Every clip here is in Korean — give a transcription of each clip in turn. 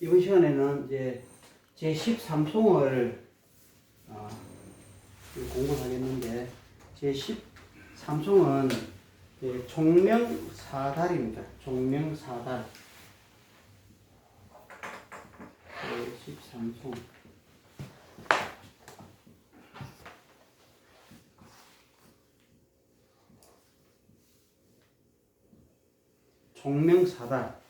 이번 시간에는 이제 제13송을 공부를 하겠는데, 제13송은 종명사달입니다. 종명사달. 제13송. 종명사달.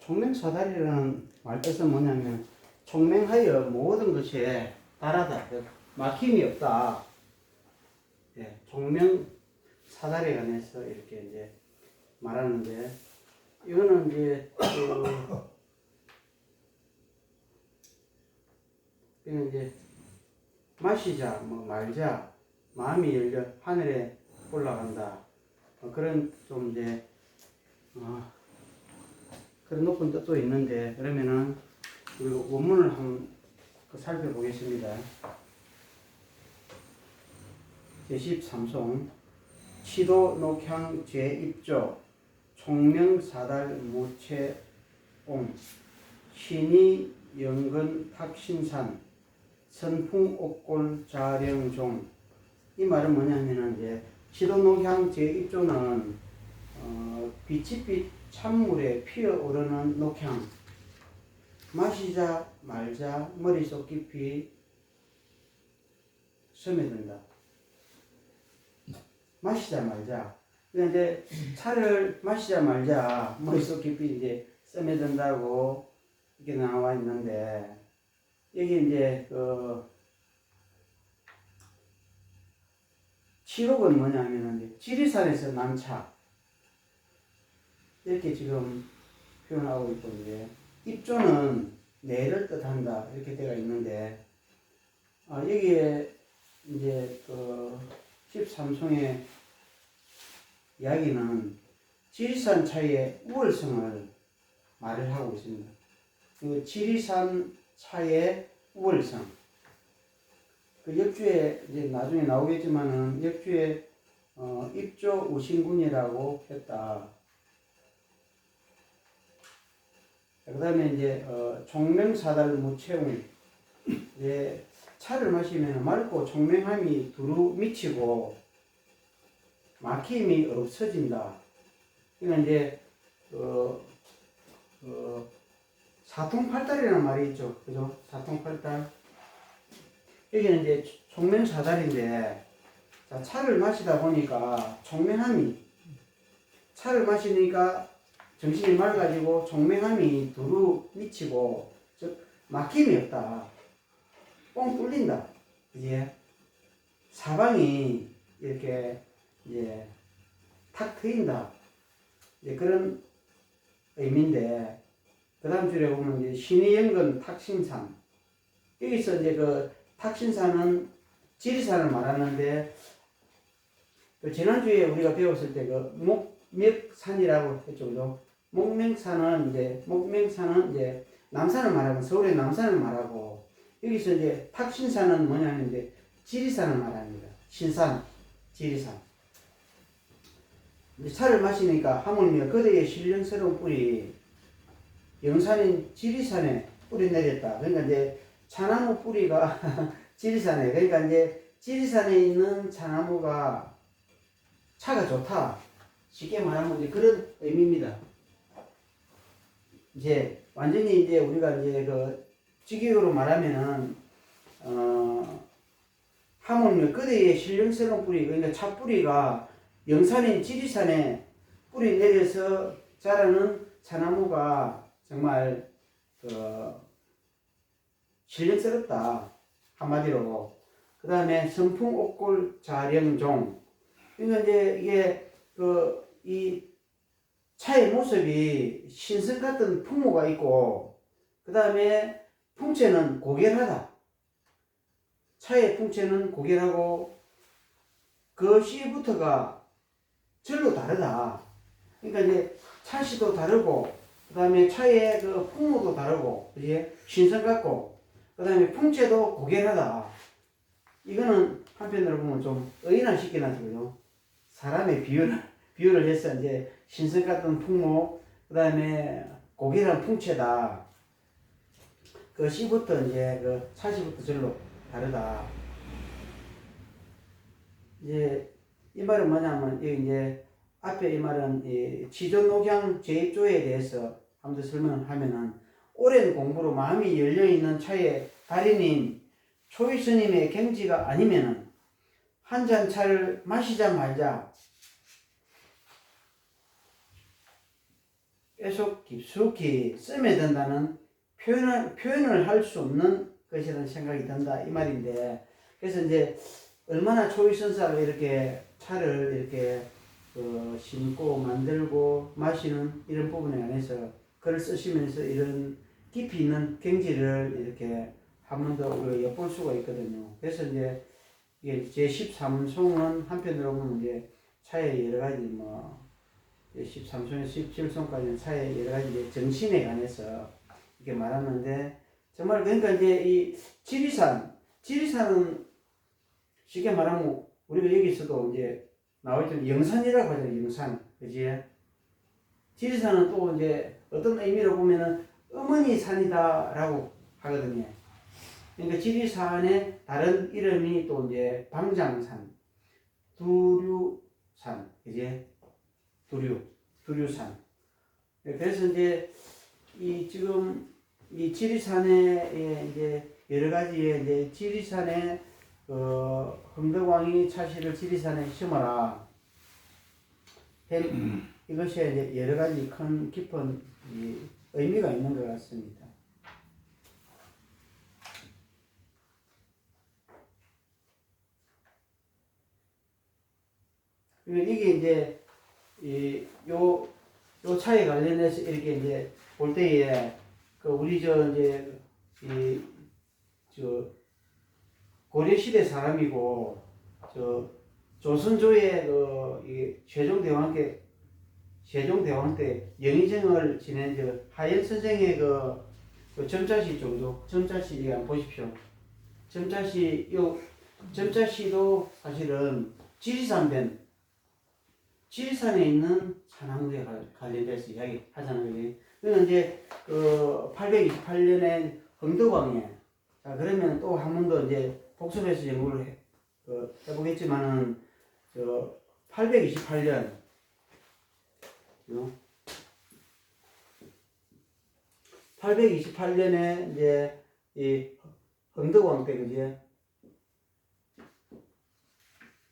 종명사달이라는 말뜻은 뭐냐면, 총명하여 모든 것에 달하다, 막힘이 없다. 종명사달에 관해서 이렇게 이제 말하는데, 이거는 이제 그냥 이제 마시자, 뭐 말자, 마음이 열려 하늘에 올라간다. 그런 좀 이제 그런 높은 뜻도 있는데, 그러면은 우리 원문을 한번 살펴보겠습니다. 제13송 치도 녹향 제1조 총명사달 무채옹 신이 영근 탁신산 선풍옥골 자령종. 이 말은 뭐냐면은 이제 치도 녹향 제1조는 빛이 찬물에 피어오르는 녹향, 마시자 말자 머릿속 깊이 스며든다. 마시자 말자. 그런데 차를 마시자 말자 머릿속 깊이 이제 스며든다고 이렇게 나와 있는데, 여기 이제 치록은 뭐냐면은 지리산에서 난 차, 이렇게 지금 표현하고 있고, 이제 입조는 내를 뜻한다 이렇게 되어 있는데, 여기에 이제 13송의 이야기는 지리산 차의 우월성을 말을 하고 있습니다. 그 지리산 차의 우월성, 그 역주에 이제 나중에 나오겠지만은 역주에 입조 우신군이라고 했다. 그 다음에 이제 총명사달 무채옹, 이제 차를 마시면 맑고 총명함이 두루 미치고 막힘이 없어진다. 그러니까 이제 사통팔달이라는 말이 있죠, 그죠? 사통팔달. 여기는 이제 총명사달인데, 자, 차를 마시다 보니까 총명함이, 차를 마시니까 정신이 맑아지고 총명함이 두루 미치고, 즉 막힘이 없다. 뻥 뚫린다. 이제 사방이 이렇게 이제 탁 트인다. 이제 그런 의미인데, 그 다음 줄에 보면 이제 신의연근 탁신산. 여기서 이제 그 탁신산은 지리산을 말하는데, 지난주에 우리가 배웠을 때 그 목명산이라고 했죠, 그죠? 목명산은 이제 남산을 말하고, 서울의 남산을 말하고, 여기서 이제 탁신산은 뭐냐면 이제 지리산을 말합니다. 신산, 지리산. 이제 차를 마시니까 하물며 그대의 신령스러운 뿔이 영산인 지리산에 뿌리 내렸다. 그러니까 이제 차나무 뿌리가 지리산에, 그러니까 이제 지리산에 있는 차나무가 차가 좋다. 쉽게 말하면 이제 그런 의미입니다. 이제 완전히 이제 우리가 이제 직역으로 말하면은 하물며 그대의 신령스러운 뿌리, 그러니까 차 뿌리가 영산인 지리산에 뿌리 내려서 자라는 차나무가 정말 신령스럽다, 한마디로. 그 다음에 선풍옥골 자령종. 그러니까 이제 이게 이 차의 모습이 신선 같은 풍모가 있고, 그 다음에 풍채는 고결하다. 차의 풍채는 고결하고 그 씨부터가 절로 다르다. 그러니까 이제 차씨도 다르고, 그 다음에 차의 그 풍모도 다르고, 이제 신선 같고, 그 다음에 풍채도 고결하다. 이거는 한편으로 보면 좀 의인화 시키는 거죠. 사람의 비유를 해서 이제 신선 같은 풍모, 그 다음에 고기란 풍채다. 그 씨부터 이제 그 차시부터 절로 다르다. 이제 이 말은 뭐냐면 이제 앞에 이 말은 이 지존옥양 제1조에 대해서 한번 더 설명을 하면은 오랜 공부로 마음이 열려 있는 차의 달인인 초이 스님의 경지가 아니면은 한 잔 차를 마시자마자 계속 깊숙이 스며든다는 표현을 할 수 없는 것이라는 생각이 든다 이 말인데, 그래서 이제 얼마나 초이선사가 이렇게 차를 이렇게 심고 만들고 마시는 이런 부분에 관해서 글을 쓰시면서 이런 깊이 있는 경지를 이렇게 한 번 더 엿볼 수가 있거든요. 그래서 이제 이게 제13송은 한편으로 보면 이제 차의 여러 가지 13송에서 17송까지는 차의 여러 가지 정신에 관해서 이렇게 말하는데, 정말 그러니까 이제 이 지리산은 쉽게 말하면 우리가 여기서도 이제 나와있던 영산이라고 하잖아요. 영산. 그지? 지리산은 또 이제 어떤 의미로 보면은 어머니 산이다라고 하거든요. 그러니까 지리산의 다른 이름이 또 이제 방장산, 두류산, 그지? 두류산. 그래서 이제 지금 이 지리산에 이제 여러 가지의 이제 지리산에 흥덕왕이 차씨를 지리산에 심어라. 이것이 이제 여러 가지 큰 깊은 의미가 있는 것 같습니다. 이게 이제 요 차에 관련해서 이렇게 이제 볼 때에 우리 이제 고려시대 사람이고 조선조의 세종대왕 때 영의정을 지낸 하연 선생의 점자시 정도, 점자시 한번 보십시오. 점자시도 사실은 지리산에 있는 산항도에 관련돼서 이야기 하잖아요. 그는 이제 828년에 흥덕왕에, 자 그러면 또 한 번 더 이제 복습해서 연구를 해보겠지만은 828년 828년에 이제 이 흥덕왕 때, 그지?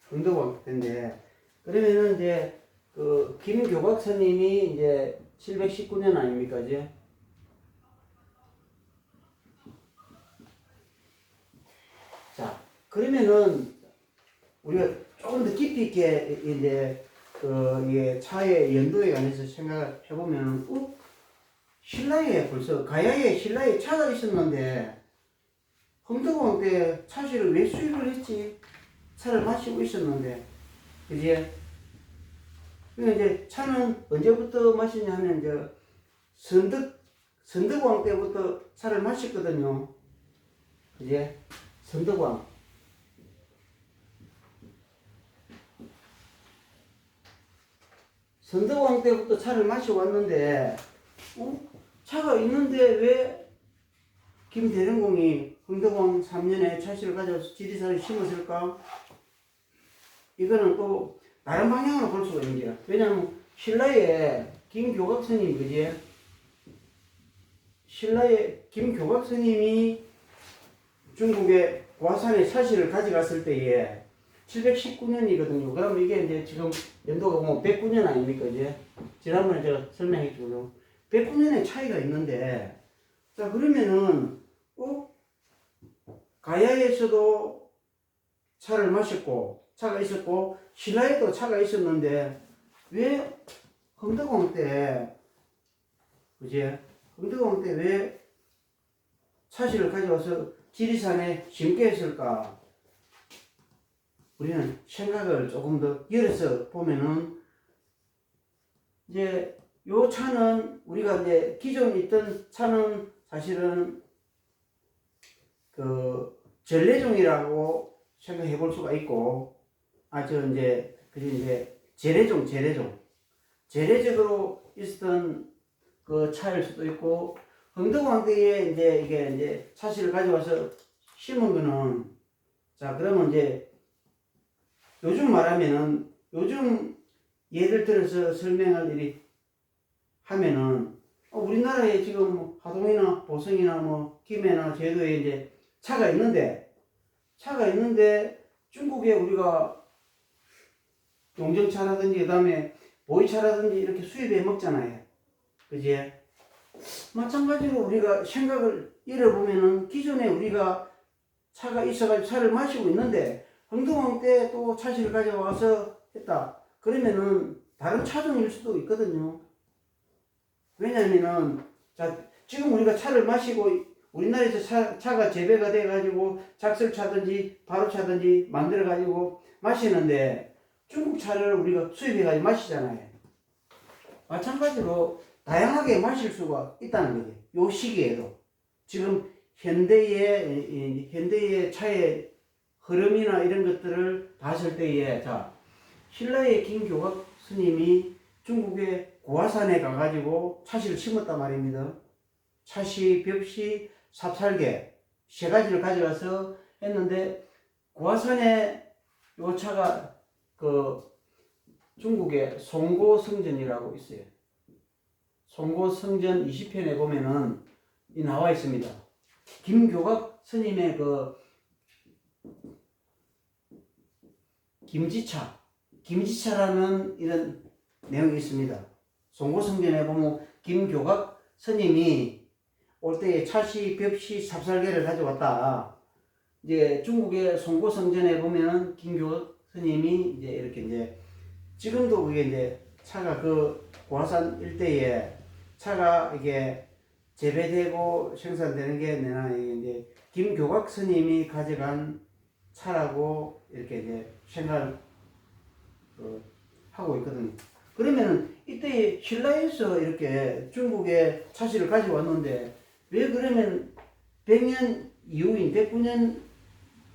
흥덕왕 때인데, 그러면은 이제 김교각 스님이 이제 719년 아닙니까, 이제? 자, 그러면은 우리가 조금 더 깊이 있게 이제 이게 차의 연도에 관해서 생각을 해보면, 신라에 벌써 가야에 신라에 차가 있었는데 흥덕왕 때 차씨를 왜 수입을 했지? 차를 마시고 있었는데, 그지? 그러니까 이제 차는 언제부터 마시냐 하면 이제 선덕왕 때부터 차를 마셨거든요. 그지? 선덕왕. 선덕왕 때부터 차를 마셔왔는데, 차가 있는데 왜 김대련공이 흥덕왕 3년에 차씨를 가져와서 지리산에 심었을까? 이거는 또 다른 방향으로 볼 수가 있는 거야. 왜냐하면 신라에 김교각 스님, 그지? 신라에 김교각 스님이 중국의 과산에 차씨를 가져갔을 때에 719년이거든요. 그럼 이게 이제 지금 연도가 보면 109년 아닙니까, 이제? 지난번에 제가 설명했죠. 109년의 차이가 있는데, 자, 그러면은, 가야에서도 차를 마셨고, 차가 있었고, 신라에도 차가 있었는데, 왜 흥덕왕 때, 그지? 흥덕왕 때 왜 차씨를 가져와서 지리산에 심게 했을까? 우리는 생각을 조금 더 열어서 보면은, 이제 요 차는 우리가 이제 기존에 있던 차는 사실은 전래종이라고 생각해 볼 수가 있고, 재래종으로 있었던 그 차일 수도 있고, 흥덕왕 때에 이제 이게 이제 차씨를 가져와서 심은 거는, 자, 그러면 이제 요즘 말하면은, 요즘 예를 들어서 설명할 일이 하면은, 우리나라에 지금 뭐 하동이나 보성이나 뭐 김해나 제주에 이제 차가 있는데 중국에 우리가 용정차라든지 그다음에 보이차라든지 이렇게 수입해 먹잖아요. 그지? 마찬가지로 우리가 생각을 잃어보면은 기존에 우리가 차가 있어가지고 차를 마시고 있는데 흥덕왕 때 또 차씨를 가져와서 했다. 그러면은 다른 차종일 수도 있거든요. 왜냐면은 자 지금 우리가 차를 마시고 우리나라에서 차가 재배가 돼가지고 작설차든지 바로차든지 만들어가지고 마시는데 중국 차를 우리가 수입해가지고 마시잖아요. 마찬가지로 다양하게 마실 수가 있다는 거죠. 요 시기에도. 지금 현대의 차의 흐름이나 이런 것들을 봤을 때에, 자, 신라의 김교각 스님이 중국의 고화산에 가가지고 차씨를 심었단 말입니다. 차씨, 벽씨, 삽살개 세 가지를 가져가서 했는데, 고화산에 요 차가 그 중국의 송고성전이라고 있어요. 송고성전 20편에 보면은 이 나와 있습니다. 김교각 스님의 그 김지차라는 이런 내용이 있습니다. 송고성전에 보면 김교각 스님이 올 때에 차씨, 벽씨, 삽살개를 가져왔다. 이제 중국의 송고성전에 보면은 김교각 스님이 이제 이렇게 이제 지금도 그게 이제 차가 그 고화산 일대에 차가 이게 재배되고 생산되는 게 내나 이제 김교각 스님이 가져간 차라고 이렇게 이제 생각을 하고 있거든요. 그러면은 이때 신라에서 이렇게 중국에 차씨를 가져왔는데 왜 그러면 100년 이후인 109년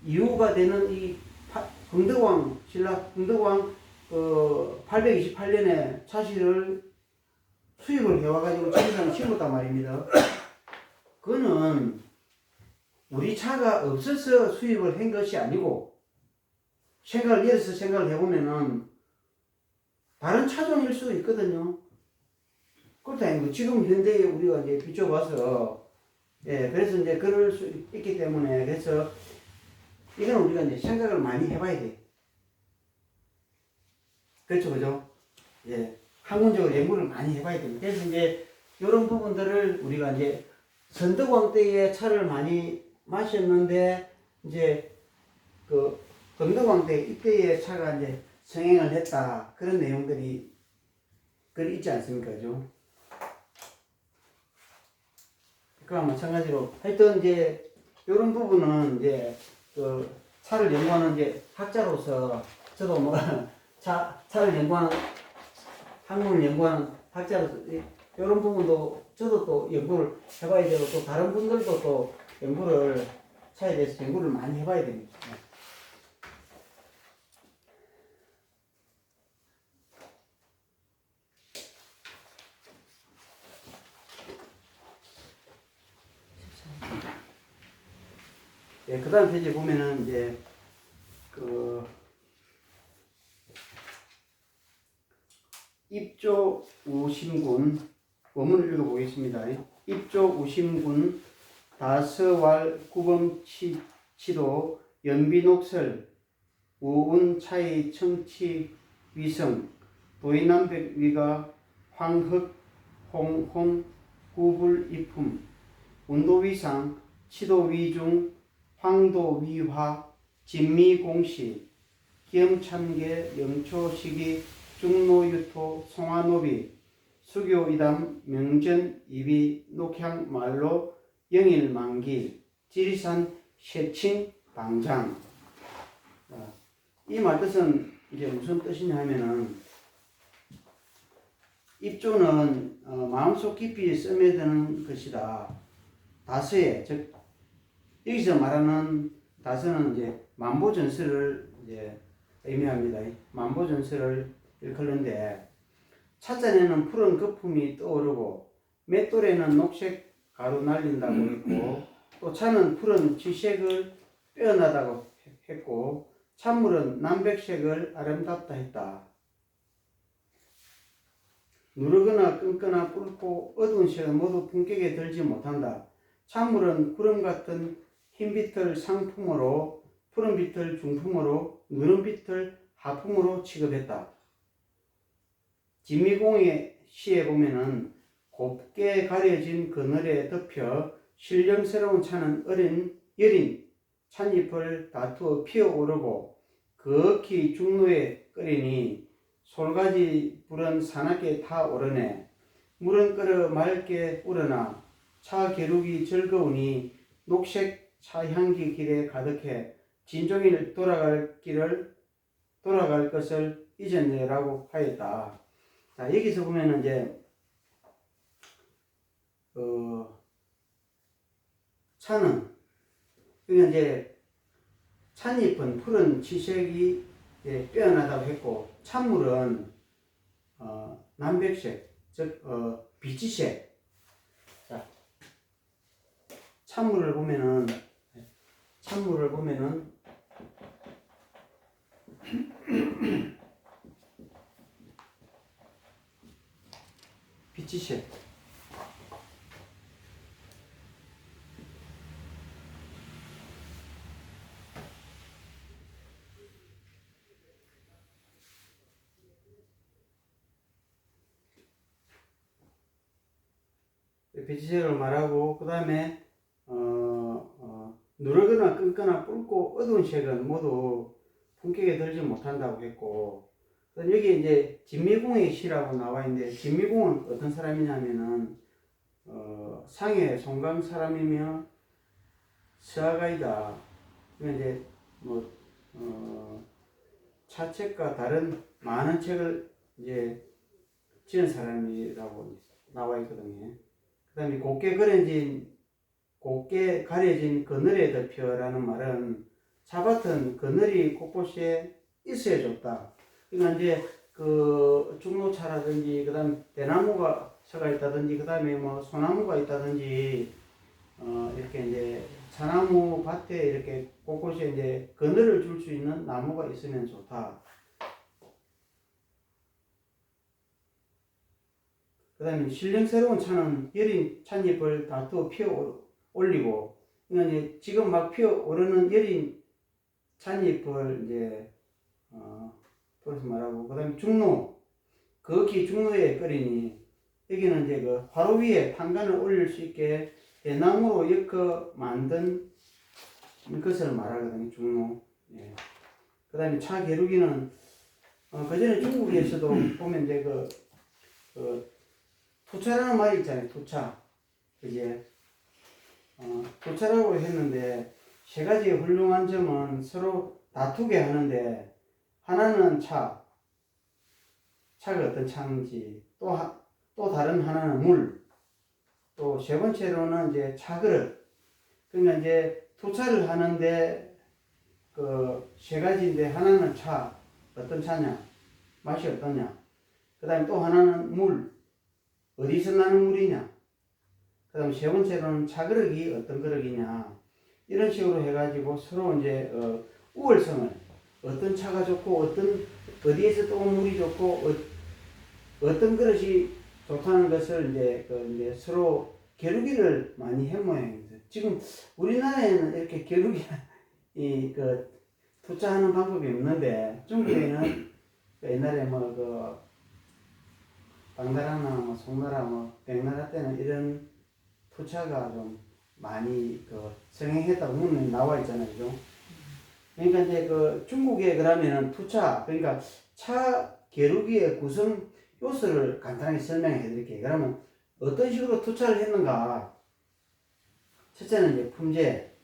이후가 되는 이 흥덕왕 신라 흥덕왕 828년에 차씨를 수입을 해와가지고 지리산을 심었단 말입니다. 그거는 우리 차가 없어서 수입을 한 것이 아니고 예를 들어서 생각을 해보면은 다른 차종일 수도 있거든요. 그렇다 아니고 지금 현대에 우리가 이제 비춰봐서 그래서 이제 그럴 수 있기 때문에 그래서 이건 우리가 이제 생각을 많이 해봐야 돼. 그렇죠, 그죠? 학문적으로 연구를 많이 해봐야 됩니다. 그래서 이제 이런 부분들을 우리가 이제 선덕왕 때에 차를 많이 마셨는데 이제 그 건덕왕 때 이때의 차가 이제 성행을 했다 그런 내용들이 글 있지 않습니까, 그죠? 그와 마찬가지로 하여튼 이제 이런 부분은 이제 그 차를 연구하는 이제 학자로서 저도 뭐 차를 연구하는 학문을 연구하는 학자로서 이런 부분도 저도 또 연구를 해봐야 되고 또 다른 분들도 또 연구를 차에 대해서 연구를 많이 해봐야 됩니다. 그 다음 페이지에 보면은 이제 그 입조 우심군 원문을 읽어보겠습니다. 입조 우심군 다서왈 구범치도 연비녹설 우운차이 청치 위성 도인남백위가 황흑 홍홍 구불이품 운도위상 치도위중 황도위화 진미공시 기염참계 영초시기 중노유토 송화노비 수교이담 명전 이비 녹향 말로 영일만기 지리산 셰칭 방장. 이 말뜻은 이제 무슨 뜻이냐 하면은 입조는 마음속 깊이 스며드는 것이다. 다서에 즉 여기서 말하는 다서는 이제 만보전설을 이제 의미합니다. 만보전설을 일컫는데 찻잔에는 푸른 거품이 떠오르고 맷돌에는 녹색 가루 날린다고 했고, 또 차는 푸른 지색을 빼어나다고 했고, 찬물은 남백색을 아름답다 했다. 누르거나 끊거나 붉고 어두운 색은 모두 품격에 들지 못한다. 찬물은 구름 같은 흰빛을 상품으로, 푸른빛을 중품으로, 누른빛을 하품으로 취급했다. 진미공의 시에 보면은 곱게 가려진 그늘에 덮여 신령스러운 차는 여린 찻잎을 다투어 피어오르고 극히 중로에 끓이니 솔가지 불은 사납게 타오르네. 물은 끓어 맑게 우러나 차 겨루기 즐거우니 녹색 차향기 길에 가득해 진종일 돌아갈 것을 잊었네라고 하였다. 자, 여기서 보면은 이제 차는 그러니까 이제 찻잎은 푸른 지색이 빼어나다고 했고, 찬물은 남백색, 즉 비치색. 자, 찬물을 보면은 비치색. 비치색을 말하고, 그 다음에 누르거나 끊거나 붉고 어두운 색은 모두 품격에 들지 못한다고 했고, 여기 이제 진미공의 시라고 나와 있는데, 진미공은 어떤 사람이냐면은 상해 송강 사람이며 서아가이다. 이제 차책과 다른 많은 책을 이제 지은 사람이라고 나와 있거든요. 그 다음에 곱게 가려진 그늘에 덮여라는 말은 차밭은 그늘이 곳곳에 있어야 좋다. 그러니까 이제 그 중로차라든지, 그 다음 대나무가 서가 있다든지, 그 다음에 뭐 소나무가 있다든지, 이렇게 이제 차나무 밭에 이렇게 곳곳에 이제 그늘을 줄 수 있는 나무가 있으면 좋다. 그 다음에 신령스러운 차는 여린 찻잎을 다투어 피어 올리고, 그러니까 이제 지금 막 피어 오르는 여린 찻잎을 이제 그래서 말하고, 그 다음에 극히 중로에 끓이니, 여기는 이제 그 화로 위에 판관을 올릴 수 있게 대나무로 엮어 만든 것을 말하거든요. 중로. 예. 그 다음에 차 겨루기는 그 전에 중국에서도 보면 이제 투차라는 말이 있잖아요. 투차. 이제 투차라고 했는데, 세 가지의 훌륭한 점은 서로 다투게 하는데, 하나는 차가 어떤 차인지, 또 다른 하나는 물, 또 세 번째로는 이제 차그릇. 그러니까 이제 투차를 하는데 그 세 가지인데, 하나는 차, 어떤 차냐, 맛이 어떠냐. 그 다음에 또 하나는 물, 어디서 나는 물이냐. 그 다음에 세 번째로는 차그릇이 어떤 그릇이냐. 이런 식으로 해가지고 서로 이제 우월성을, 어떤 차가 좋고 어디에서 또 물이 좋고 어떤 그릇이 좋다는 것을 이제 서로 겨루기를 많이 한 모양입니다. 지금 우리나라에는 이렇게 겨루기 투자하는 방법이 없는데, 중국에는 옛날에 당나라나 송나라 백나라 때는 이런 투차가 좀 많이 성행했다고 문헌에 나와 있잖아요. 그죠? 그러니까 이제 중국에 그러면은 투차, 그러니까 차 겨루기의 구성 요소를 간단하게 설명해 드릴게요. 그러면 어떤 식으로 투차를 했는가? 첫째는 이제 품제.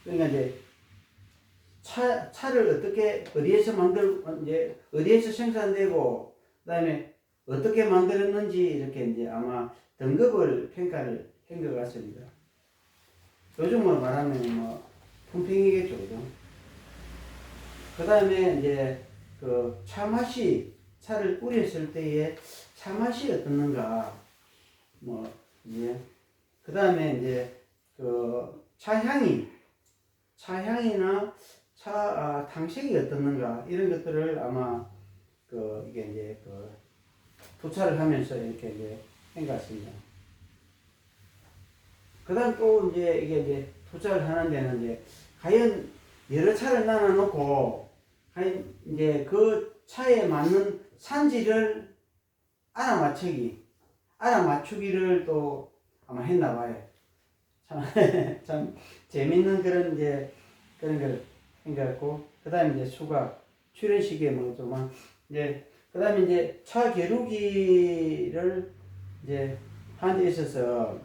그러니까 이제 차를 어디에서 생산되고, 그 다음에 어떻게 만들었는지, 이렇게 이제 아마 등급을 평가를 한 것 같습니다. 요즘으로 말하면 품평이겠죠, 그죠? 그 다음에 이제 차를 뿌렸을 때의 차맛이 어떻는가. 뭐 이제 그 다음에 이제 그 차향이나 탕색이 어떻는가 이런 것들을 아마 그 이게 이제 그 투차를 하면서 이렇게 이제 한 것 같습니다. 그 다음 또 이제 이게 이제 투자를 하는 데는 이제 과연 여러 차를 나눠놓고 과연 이제 그 차에 맞는 산지를 알아맞추기를 또 아마 했나 봐요. 참, 참 재밌는 그런 이제 그런 걸 한 것 같고, 그 다음에 이제 수각, 출연식에 뭐 좀, 이제, 그 다음에 이제 차 겨루기를 이제 하는 데 있어서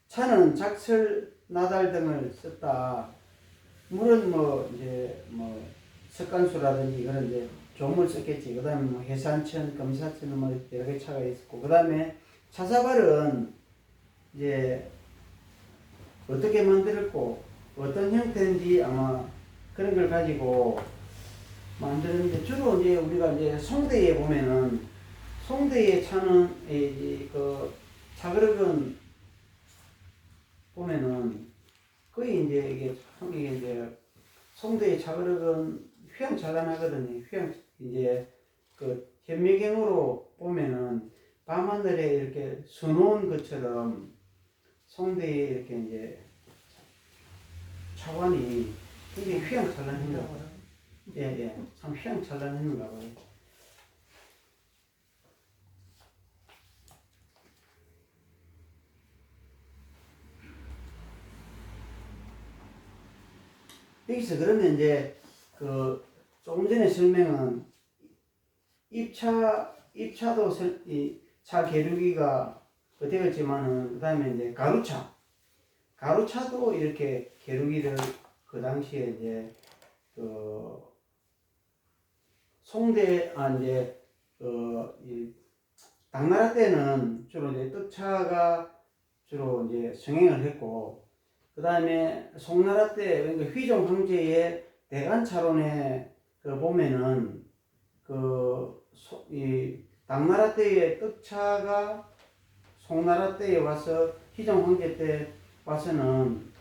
차는 작설, 나달 등을 썼다. 물은 뭐 이제 뭐 석간수라든지 그런 이제 종물 썼겠지. 그 다음에 뭐 해산천, 금사천 뭐 여러 개 차가 있었고, 그 다음에 차사발은 이제 어떻게 만들었고 어떤 형태인지 아마 그런 걸 가지고 만드는데, 주로 이제 우리가 이제 송대에 보면은 송대의 차는 그 차그릇은 보면은 거의 이제 이게 이제 송대의 차그릇은 휘황찬란하거든요. 이제 그 현미경으로 보면은 밤하늘에 이렇게 수놓은 것처럼 송대에 이렇게 이제 차관이 굉장히 휘황찬란한가 봐요. 예, 참 휘황찬란한가 봐요. 여기서 그러면 이제 그 조금 전에 설명은 입차도 이 차 계류기가 되었지만은 그 다음에 이제 가루차도 이렇게 계류기를 그 당시에 이제 그 송대 이제 이 당나라 때는 주로 이제 떡차가 주로 이제 성행을 했고, 그 다음에 송나라 때 그러니까 휘종 황제의 대간차론에 그 보면은 이 당나라 때의 떡차가 송나라 때에 와서 휘종 황제 때 와서는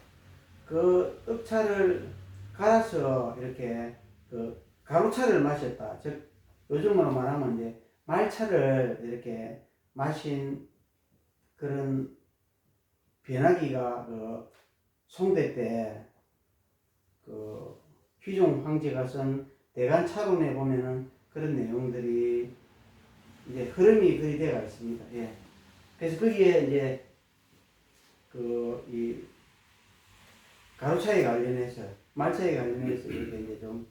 그 떡차를 갈아서 이렇게 그 가루차를 마셨다. 즉 요즘으로 말하면 이제 말차를 이렇게 마신 그런 변하기가 그 송대 때 그 휘종 황제가 쓴 대간차론에 보면은 그런 내용들이 이제 흐름이 그리 되어 있습니다. 예. 그래서 거기에 이제 이 가로차에 관련해서 말차에 관련해서 이렇게 이제 좀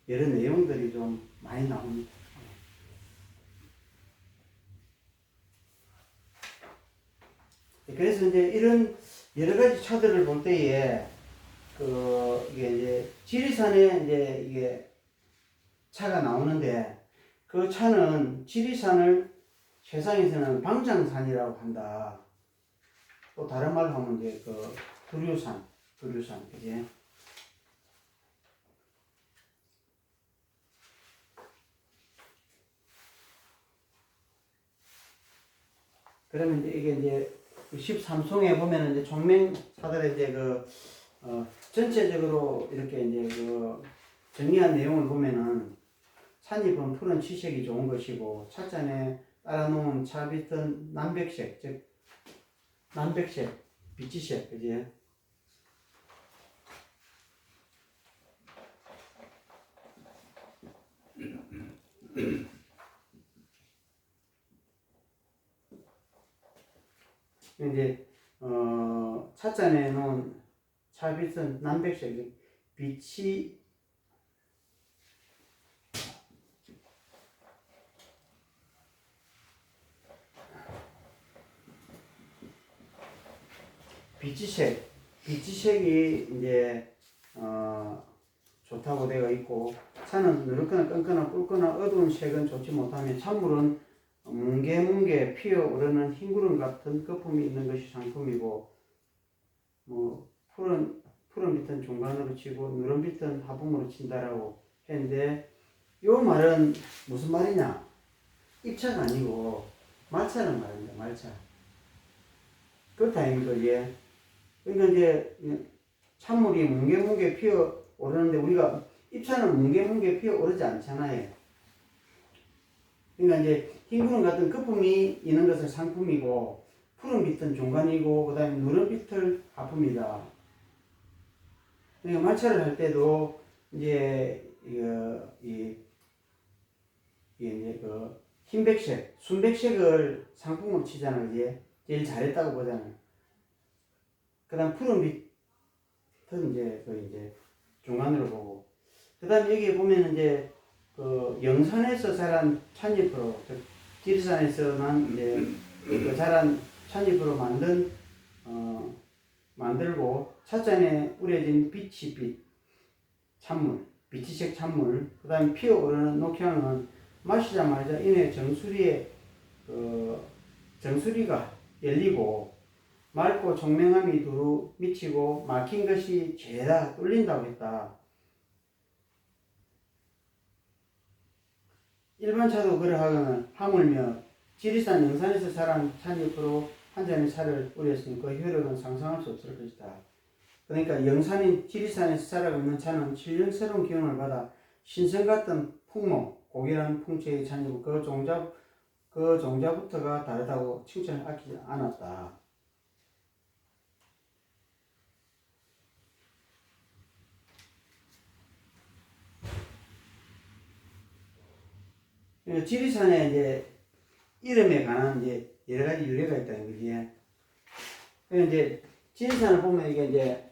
여러 내용들이 좀 많이 나옵니다. 그래서 이제 이런 여러 가지 차들을 볼 때에 이게 이제 지리산에 이제 이게 차가 나오는데, 그 차는 지리산을 세상에서는 방장산이라고 한다. 또 다른 말로 하면 이제 두류산, 그지? 그러면 이제 이게 이제 13송에 보면은 이제 총명사들의 이제 전체적으로 이렇게 이제 정리한 내용을 보면은 찻잎은 푸른 치색이 좋은 것이고, 찻잔에 따라 놓은 차 빛은 남백색, 즉 남백색, 비치색, 그지? 이제 찻잔에 놓은 차빛은 남백색, 빛이 비치색이 이제 좋다고 되어 있고, 차는 누렇거나 끈거나 붉거나 어두운 색은 좋지 못하며 찬물은 뭉게뭉게 피어오르는 흰구름 같은 거품이 있는 것이 상품이고, 뭐 푸른 빛은 중간으로 치고 누런 빛은 하품으로 친다라고 했는데, 요 말은 무슨 말이냐? 입차가 아니고 말차는 말입니다. 말차. 그렇다 아닙니까 이게. 그러니까 이제 찬물이 뭉게뭉게 피어 오르는데 우리가 입차는 뭉게뭉게 피어 오르지 않잖아요. 그러니까 이제 흰구름 같은 거품이 있는 것은 상품이고 푸른빛은 중간이고 그 다음에 누런빛은 하품이다. 그러니까 말차를 할 때도 이제 이제 그 흰백색, 순백색을 상품으로 치잖아요. 이제 제일 잘했다고 보잖아요. 그다음 푸른빛은 이제 중간으로 보고, 그다음 여기 보면 이제 그 영산에서 자란 찻잎으로, 지리산에서 난 이제 그 자란 찻잎으로 만들고 찻잔에 우려진 빛이 찬물, 비치색 찬물, 그 다음에 피어오르는 녹향은 마시자마자 이내 정수리가 열리고 맑고 총명함이 두루 미치고 막힌 것이 죄다 뚫린다고 했다. 일반 차도 그러하거나 하물며 지리산 영산에서 자란 찻잎으로 한 잔의 차를 우렸으니 그 효력은 상상할 수 없을 것이다. 그러니까 영산인 지리산에서 자라고 있는 차는 신령스러운 기운을 받아 신선 같은 풍모, 고귀한 풍채의 찻잎은 그 종자부터가 다르다고 칭찬을 아끼지 않았다. 지리산에 이제 이름에 관한 이제 여러 가지 유래가 있다는 거지. 이제 지리산을 보면 이게 이제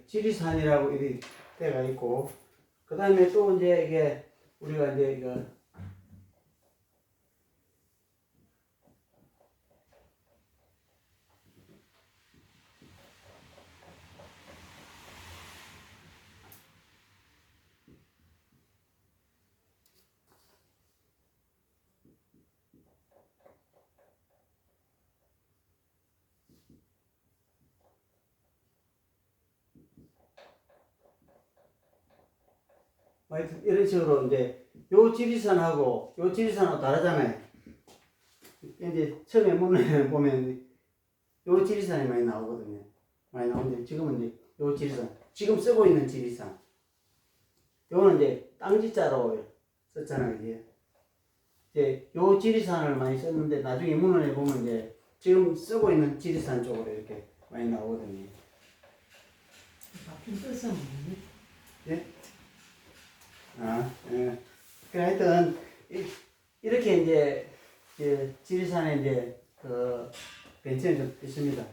지리산이라고 이렇게 때가 있고, 그 다음에 또 이제 이게 우리가 이제 이거 이런 식으로 이제 요 지리산하고 요 지리산하고 다르잖아요. 이제 처음에 문을 보면 요 지리산이 많이 나오거든요. 많이 나오는데 지금은 이제 요 지리산, 지금 쓰고 있는 지리산, 요거는 이제 땅지자로 썼잖아요. 이제 요 지리산을 많이 썼는데 나중에 문헌에 보면 이제 지금 쓰고 있는 지리산 쪽으로 이렇게 많이 나오거든요. 바뀐 뜻은 뭐니? 예? 그 하여튼 이렇게 이제 지리산에 이제 그 벤치는 좀 있습니다.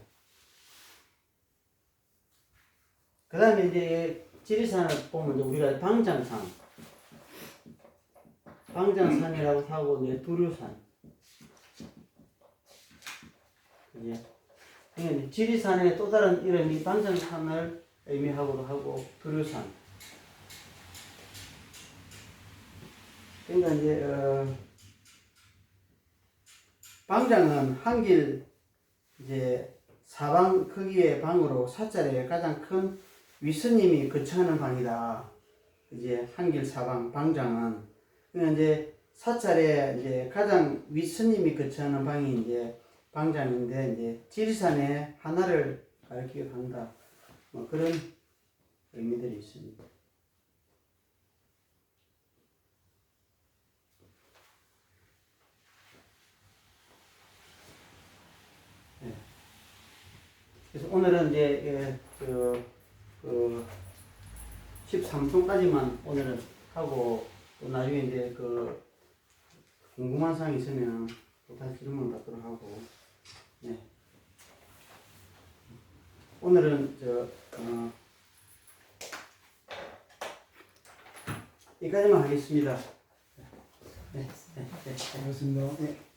그 다음에 이제 지리산을 보면 이제 우리가 방장산이라고 하고 이제 두류산. 이제 지리산의 또 다른 이름이 방장산을 의미하고도 하고 두류산. 그러니까 이제 방장은 한길 이제 사방 크기의 방으로 사자리에 가장 큰 위스님이 거처하는 방이다. 이제 한길 사방 방장은 그러니까 이제 사찰에 이제 가장 위스님이 거처하는 방이 이제 방장인데 이제 지리산의 하나를 가리키기도 한다. 뭐 그런 의미들이 있습니다. 네. 그래서 오늘은 이제 13통까지만 오늘은 하고 또 나중에 이제 그 궁금한 사항이 있으면 또 다시 질문 받도록 하고, 네. 오늘은 여기까지만 하겠습니다. 네. 고맙습니다. 네.